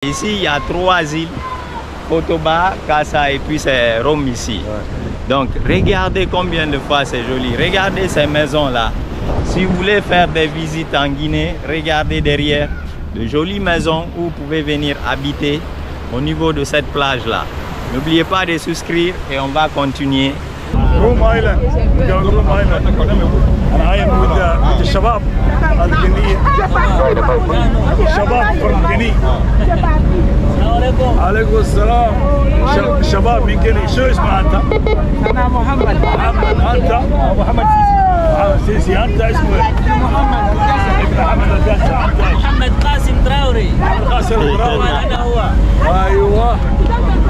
Ici, il y a 3 îles, Photoba, Kassa et puis c'est Rome ici. Ouais. Donc, regardez combien de fois c'est joli. Regardez ces maisons-là. Si vous voulez faire des visites en Guinée, regardez derrière de jolies maisons où vous pouvez venir habiter au niveau de cette plage-là. N'oubliez pas de souscrire et on va continuer. Rome Island. Rome Island. أنا هاي موجود الشباب الغنية شباب فرنجني. عليكم السلام. شباب من غني. شو اسمك أنت؟ أنا محمد. محمد أنت؟ محمد سيسي. أنت اسمه محمد القاسم. أنت محمد قاسم تراوري. قاسم تراوري. أنا هو. أيوه.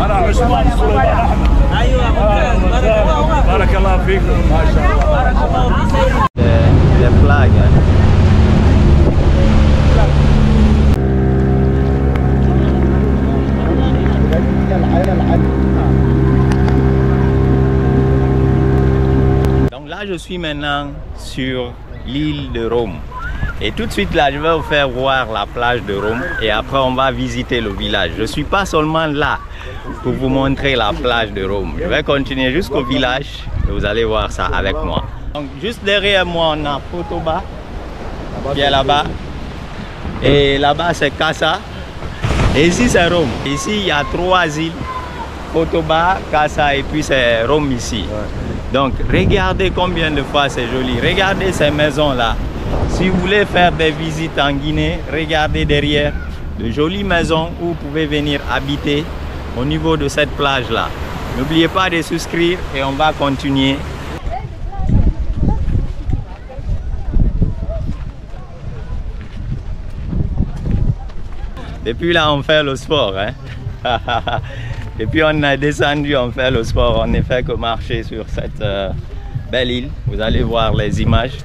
أنا عثمان سليمان أحمد. أيوه ممتاز. بارك الله فيكم. ما شاء الله. بارك الله فيك. Les flags. Donc là, je suis maintenant sur l'île de Rome. Et tout de suite là, je vais vous faire voir la plage de Rome et après on va visiter le village. Je ne suis pas seulement là pour vous montrer la plage de Rome. Je vais continuer jusqu'au village et vous allez voir ça avec moi. Donc juste derrière moi, on a Photoba qui est là-bas. Et là-bas, c'est Kassa. Et ici, c'est Rome. Ici, il y a 3 îles. Photoba, Kassa et puis c'est Rome ici. Donc regardez combien de fois c'est joli. Regardez ces maisons-là. Si vous voulez faire des visites en Guinée, regardez derrière de jolies maisons où vous pouvez venir habiter au niveau de cette plage-là. N'oubliez pas de souscrire et on va continuer. Depuis là, on fait le sport. Hein? Et puis on a descendu, on fait le sport. On ne fait que marcher sur cette belle île. Vous allez voir les images.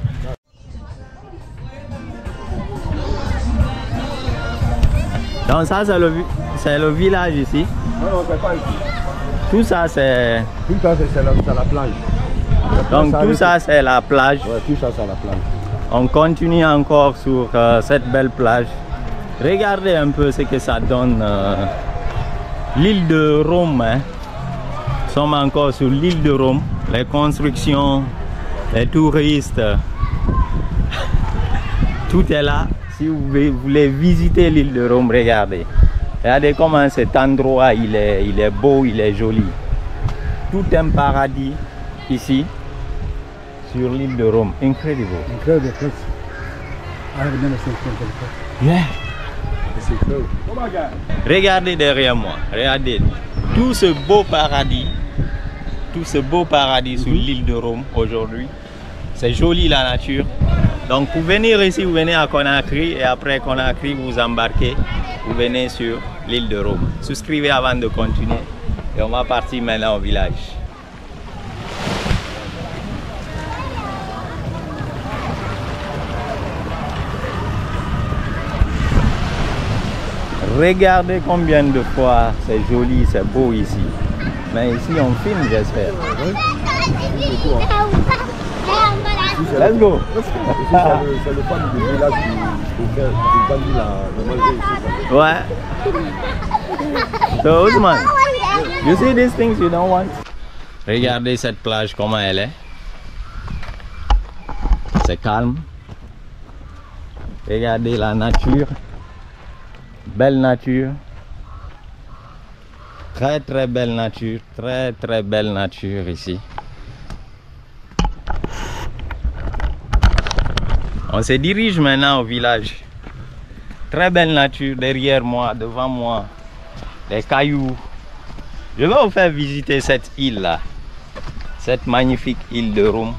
Donc ça, c'est le village ici. Non, c'est pas ici. Tout ça, c'est... Tout ça, c'est la plage. Donc tout ça, c'est la plage. Ouais, tout ça, c'est la plage. On continue encore sur cette belle plage. Regardez un peu ce que ça donne. L'île de Rome. Hein. Nous sommes encore sur l'île de Rome. Les constructions, les touristes. Tout est là. Si vous voulez visiter l'île de Rome, regardez. Regardez comment cet endroit il est beau, il est joli. Tout un paradis ici sur l'île de Rome. Incredible. Incredible. I have never seen something like that. Yeah. It's incredible. Regardez derrière moi. Regardez tout ce beau paradis. Tout ce beau paradis sur l'île de Rome aujourd'hui. C'est joli la nature. Donc pour venir ici, vous venez à Conakry et après Conakry, vous embarquez, vous venez sur l'île de Rome. Souscrivez avant de continuer et on va partir maintenant au village. Regardez combien de fois c'est joli, c'est beau ici. Mais ici on filme, j'espère. Let's go. C'est le fan du village qui vendit le manger ici. Ouais. So Ousmane, you see these things you don't want? Regardez cette plage comment elle est. C'est calme. Regardez la nature. Belle nature. Très très belle nature. Très très belle nature ici. On se dirige maintenant au village. Très belle nature derrière moi, devant moi. Des cailloux. Je vais vous faire visiter cette île-là. Cette magnifique île de Rome.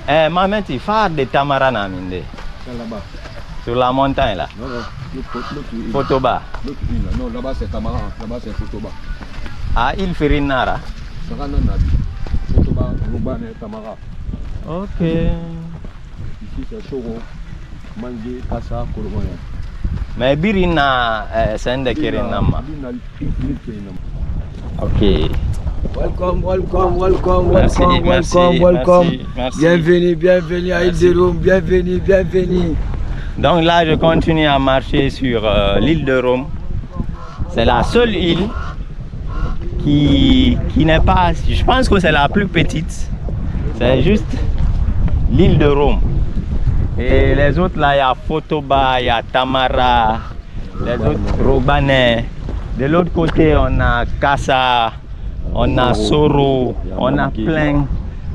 Eh, maman, tu fais des tamarana, minde. C'est là-bas. Sur la montagne là. Non, non. Photoba. Non, là-bas c'est Tamara. Là-bas c'est Photoba. Ah, île Firinara. Photoba, Roubane, Tamara. Ok. Ici c'est Choro, Mangé, Kassa, Kolomoya. Mais Birina, c'est un de Kirinama. Ok. Welcome. Merci. Bienvenue à l'île de Rome, bienvenue. Donc là, je continue à marcher sur l'île de Rome. C'est la seule île qui n'est pas... Je pense que c'est la plus petite. C'est juste l'île de Rome. Et les autres là, il y a Fotoba, il y a Tamara, les autres Robanais. De l'autre côté, on a Kassa, on a Soro, on a plein.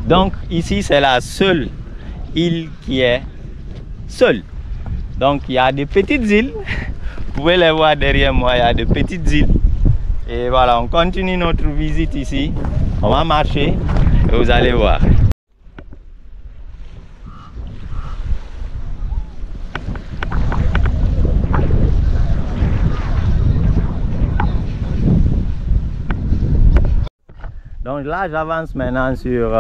Donc ici, c'est la seule île qui est seule. Donc il y a des petites îles. Vous pouvez les voir derrière moi, il y a des petites îles. Et voilà, on continue notre visite ici. On va marcher et vous allez voir. Donc là, j'avance maintenant sur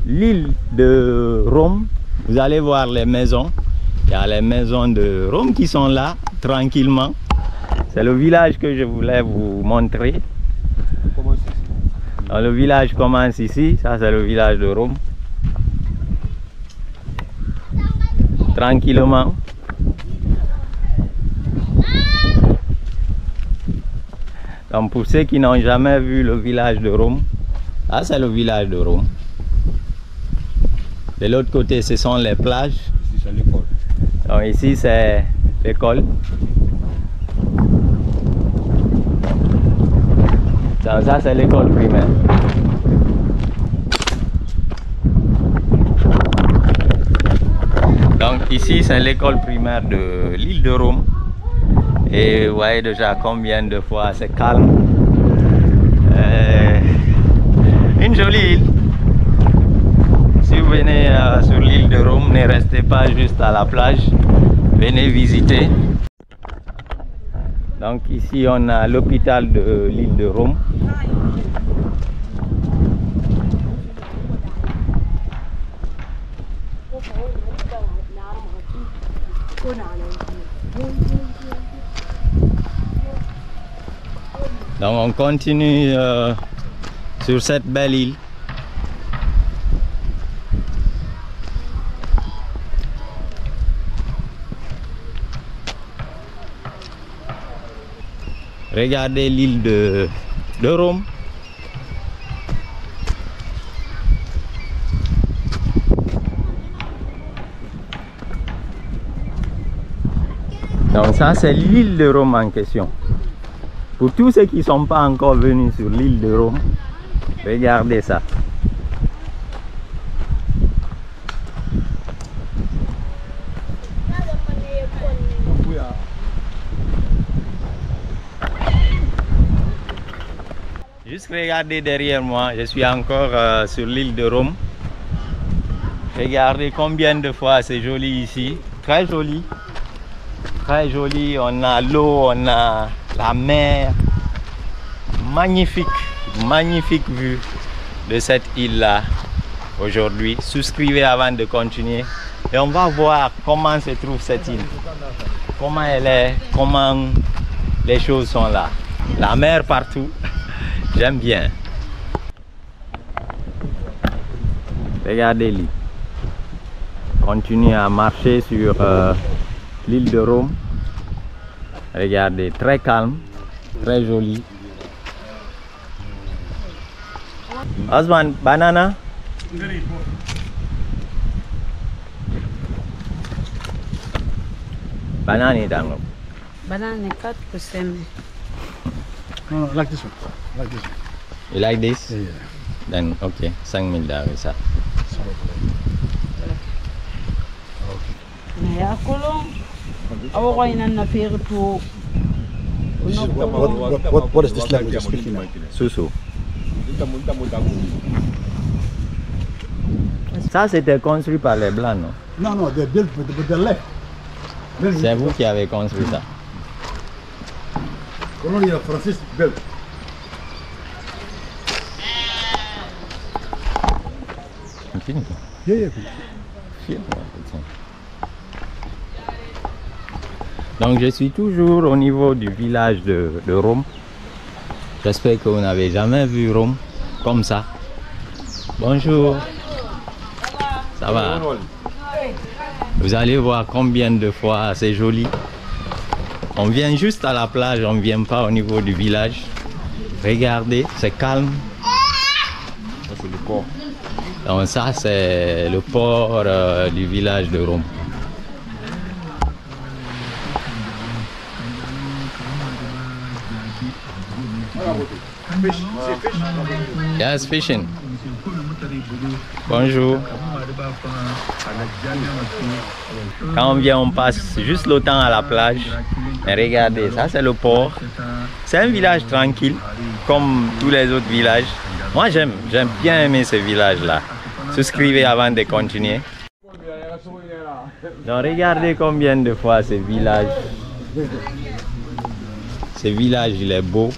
l'île de Rome. Vous allez voir les maisons. Il y a les maisons de Rome qui sont là, tranquillement. C'est le village que je voulais vous montrer. Donc, le village commence ici. Ça, c'est le village de Rome. Tranquillement. Donc pour ceux qui n'ont jamais vu le village de Rome, là c'est le village de Rome. De l'autre côté, ce sont les plages. Ici c'est l'école. Donc ici c'est l'école. Ça c'est l'école primaire. Donc ici c'est l'école primaire de l'île de Rome. Et vous voyez déjà combien de fois c'est calme. Une jolie île. Si vous venez sur l'île de Rome, ne restez pas juste à la plage. Venez visiter. Donc ici on a l'hôpital de l'île de Rome. Donc on continue sur cette belle île. Regardez l'île de Rome. Donc ça c'est l'île de Rome en question. Pour tous ceux qui ne sont pas encore venus sur l'île de Rome, regardez ça. Juste regardez derrière moi, je suis encore sur l'île de Rome. Regardez combien de fois c'est joli ici, très joli. Très joli, on a l'eau, on a la mer. Magnifique, magnifique vue de cette île-là aujourd'hui. Souscrivez avant de continuer et on va voir comment se trouve cette île. Comment elle est, comment les choses sont là. La mer partout, j'aime bien. Regardez l'île. Continue à marcher sur l'île de Rome. Regardez, très calme, très joli. Osman, banana? Banana dango. Banana 4%. No, like this one. Like this one. You like this? Yeah. Then okay, 5,000 ça. Ya kolong. Awo ko ina na fere to. What is this language you're speaking now? Susu. Ça c'était construit par les blancs, non? No, no, they built with the left. C'est vous qui avez construit ça. Colonia Francis built. Fini. Yeah. Donc je suis toujours au niveau du village de Rome. J'espère que vous n'avez jamais vu Rome comme ça. Bonjour. Ça va? Vous allez voir combien de fois c'est joli. On vient juste à la plage, on ne vient pas au niveau du village. Regardez, c'est calme. Ça, c'est le port. Donc ça, c'est le port du village de Rome. Yes, fishing. Bonjour. Quand on vient, on passe juste le temps à la plage. Mais regardez, ça c'est le port. C'est un village tranquille, comme tous les autres villages. Moi j'aime bien aimer ce village-là. Souscrivez avant de continuer. Donc regardez combien de fois ce village il est beau.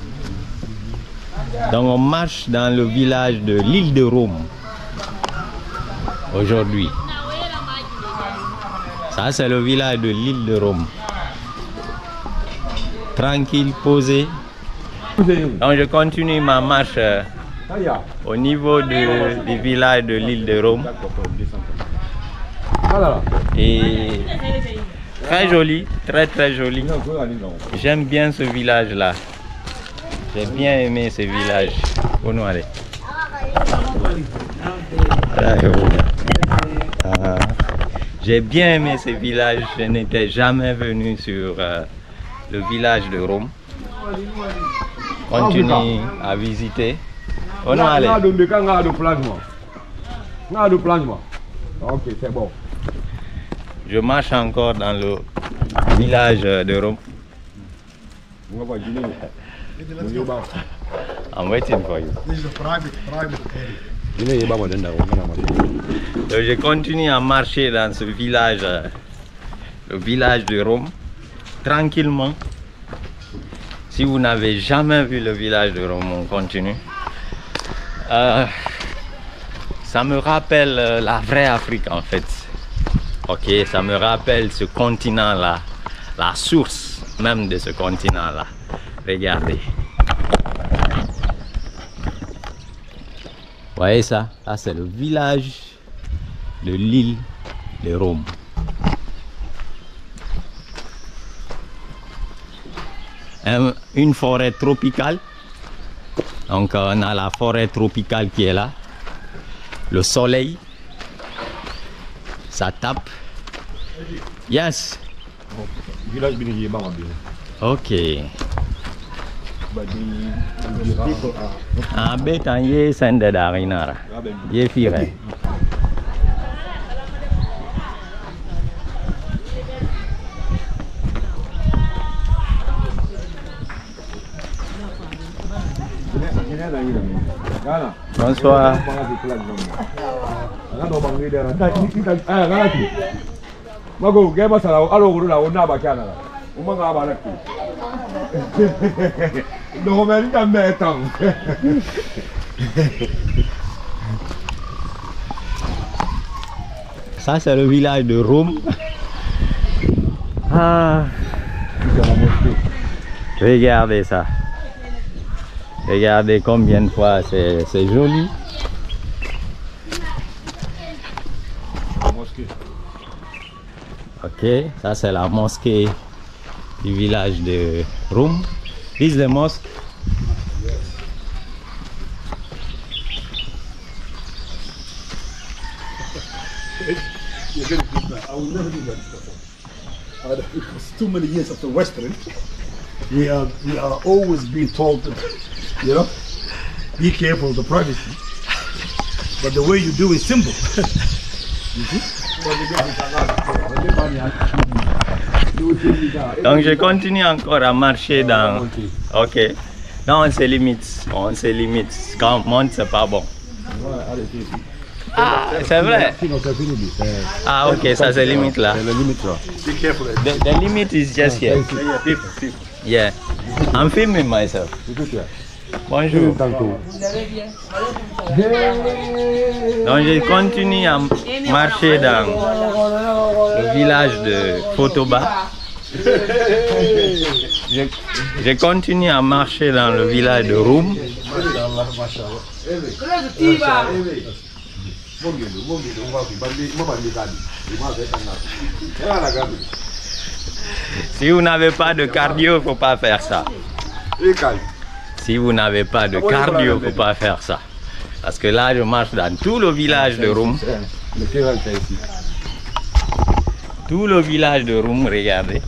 Donc on marche dans le village de l'île de Rome aujourd'hui. Ça c'est le village de l'île de Rome. Tranquille, posé. Donc je continue ma marche au niveau du village de l'île de Rome. Et très joli, très joli. J'aime bien ce village là. J'ai bien aimé ce village. J'ai bien aimé ce village. Je n'étais jamais venu sur le village de Rome. Continue à visiter. Ok, c'est bon. Je marche encore dans le village de Rome. I'm waiting for you. This is a private Donc je continue à marcher dans ce village, le village de Rome, tranquillement. Si vous n'avez jamais vu le village de Rome, on continue. Ça me rappelle la vraie Afrique en fait. Ok, ça me rappelle ce continent-là, la source même de ce continent-là. Regardez. Vous voyez ça? Là, c'est le village de l'île de Rome. Une forêt tropicale. Donc, on a la forêt tropicale qui est là. Le soleil. Ça tape. Yes. Village ok. Ah, bétan, yé sende d'arinara. Yé firé. Bonsoir. Ça c'est le village de Rome. Ah. Regardez ça. Regardez combien de fois c'est joli. Ok, ça c'est la mosquée du village de Rome. This is the mosque. I will never do that stuff. It's too many years of the Western. We are always being told, you know, be careful of the privacy. But the way you do is simple. Donc je continue encore à marcher dans... Ok. Non, on se limite. On se limite. Quand on monte, c'est pas bon. Ah, c'est vrai. Ah, ok, ça c'est limite là. The limit is just here. Yeah. I'm filming myself. Bonjour. Donc je continue à marcher dans le village de Fotoba. Je continue à marcher dans le village de Rome. Si vous n'avez pas de cardio, il ne faut pas faire ça. Si vous n'avez pas de cardio, il ne faut pas faire ça. Parce que là, je marche dans tout le village de Roum. Tout le village de Roum, regardez.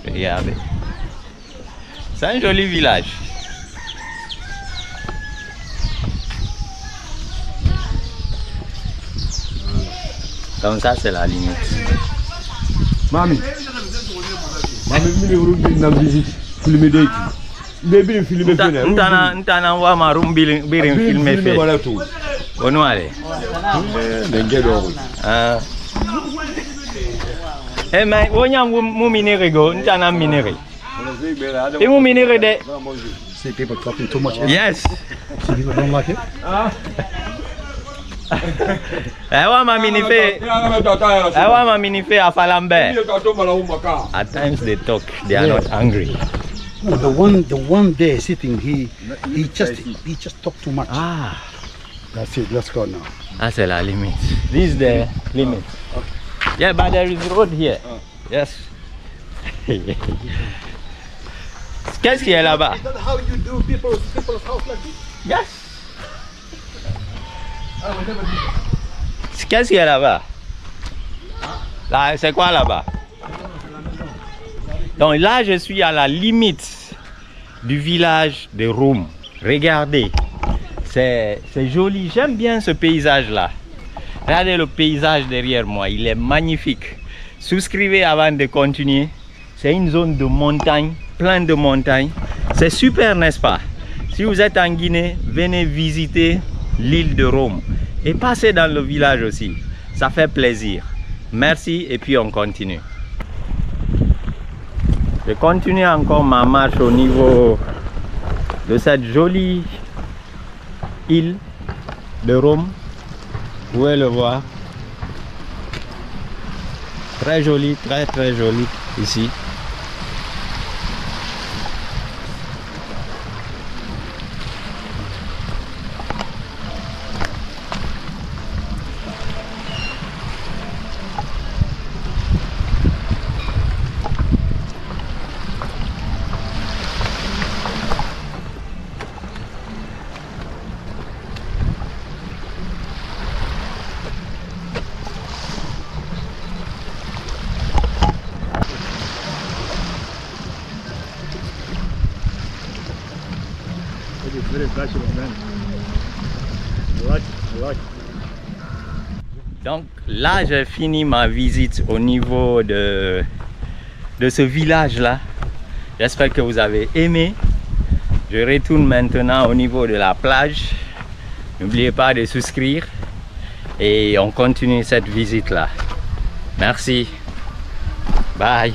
Regardez. C'est un joli village. Comme ça, c'est la limite. Mami, mimi visite filmer deki. Bébé filmer fene. Ntana wa ma Roum birin filmer fait. Ono ale. Denge do. Ah. Eh mais wonya mu minere go, ntana minere. Et mu minere de. See people talking too much. Yes. See people don't like it. I want my minife a falambe. At times they talk, they are not angry. No, the one there sitting, he just talk too much. Ah, That's it. Let's go now. that's la limit. This is the limit. Yeah, but there is road here. Yes. Qu'est-ce qu'il y a là-bas? Is that how you do people's house like this? Yes. Qu'est-ce qu'il y a là-bas? Là, c'est quoi là-bas? Donc là, je suis à la limite du village de Roum. Regardez, c'est joli. J'aime bien ce paysage-là. Regardez le paysage derrière moi, il est magnifique. Souscrivez avant de continuer. C'est une zone de montagne, plein de montagnes. C'est super, n'est-ce pas? Si vous êtes en Guinée, venez visiter l'île de Roum et passez dans le village aussi. Ça fait plaisir. Merci et puis on continue. Je continue encore ma marche au niveau de cette jolie île de Roum. Vous pouvez le voir. Très joli, très joli ici. Donc là, j'ai fini ma visite au niveau de ce village-là. J'espère que vous avez aimé. Je retourne maintenant au niveau de la plage. N'oubliez pas de souscrire et on continue cette visite-là. Merci. Bye.